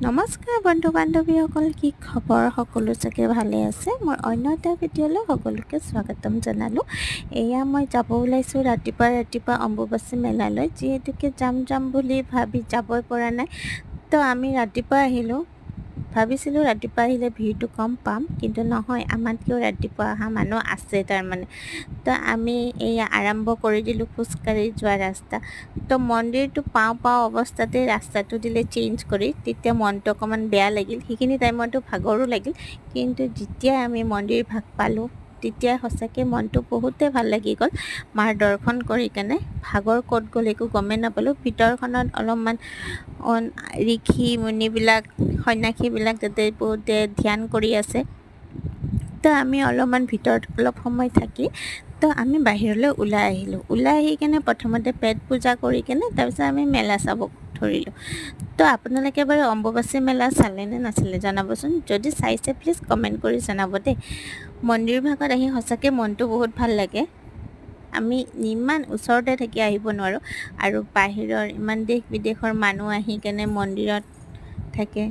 নমস্কাৰ বন্ধু বান্ধৱীসকল, কি খবৰ? সকলো চাগে ভালে আছে। মোৰ অন্য এটা ভিডিঅ'লৈ সকলোকে স্বাগতম জনালোঁ। এয়া মই যাব ওলাইছোঁ ৰাতিপুৱা অম্বুবাচী মেলালৈ, যিহেতুকে যাম বুলি ভাবি যাবই পৰা নাই। তো আমি ৰাতিপুৱা আহিলোঁ, ভাবিছিলোঁ ৰাতিপুৱা আহিলে ভিৰটো কম পাম, কিন্তু নহয়, আমাতকৈও ৰাতিপুৱা অহা মানুহ আছে তাৰমানে। তো আমি এয়া আৰম্ভ কৰি দিলোঁ খোজকাঢ়ি যোৱা ৰাস্তা। তো মন্দিৰটো পাওঁ অৱস্থাতে ৰাস্তাটো দিলে চেঞ্জ কৰি, তেতিয়া মনটো অকণমান বেয়া লাগিল। সেইখিনি টাইমতো ভাগৰো লাগিল, কিন্তু যেতিয়া আমি মন্দিৰ ভাগ পালোঁ তেতিয়া সঁচাকৈ মনটো বহুতে ভাল লাগি গ'ল। মাৰ দৰ্শন কৰি কেনে ভাগৰ ক'ত গ'ল একো গমেই নাপালোঁ। ভিতৰখনত অলপমান ঋষি মুনিবিলাক, সন্যাসীবিলাক তাতে বহুতে ধ্যান কৰি আছে। তো আমি অলপমান ভিতৰত অলপ সময় থাকি তো আমি বাহিৰলৈ ওলাই আহিলোঁ। ওলাই আহি কেনে প্ৰথমতে পেট পূজা কৰি কেনে তাৰপিছত আমি মেলা চাব ধৰিলোঁ। তো আপোনালোকে বাৰু অম্বুবাচী মেলা চালে নে নাচালে জনাবচোন। যদি চাইছে প্লিজ কমেণ্ট কৰি জনাব দেই। মন্দিৰ ভাগত আহি সঁচাকৈ মনটো বহুত ভাল লাগে। আমি ইমান ওচৰতে থাকি আহিব নোৱাৰোঁ, আৰু বাহিৰৰ ইমান দেশ বিদেশৰ মানুহ আহি কেনে মন্দিৰত থাকে।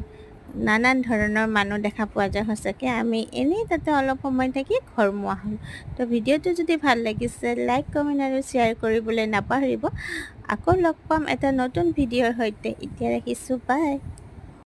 নানান ধৰণৰ মানুহ দেখা পোৱা যায়। সঁচাকৈ আমি এনেই তাতে অলপ সময় থাকি ঘৰমুৱা হ'ল। তো ভিডিঅ'টো যদি ভাল লাগিছে লাইক, কমেণ্ট আৰু শ্বেয়াৰ কৰিবলৈ নাপাহৰিব। আকৌ লগ পাম এটা নতুন ভিডিঅ'ৰ সৈতে। এতিয়া ৰাখিছোঁ, বাই।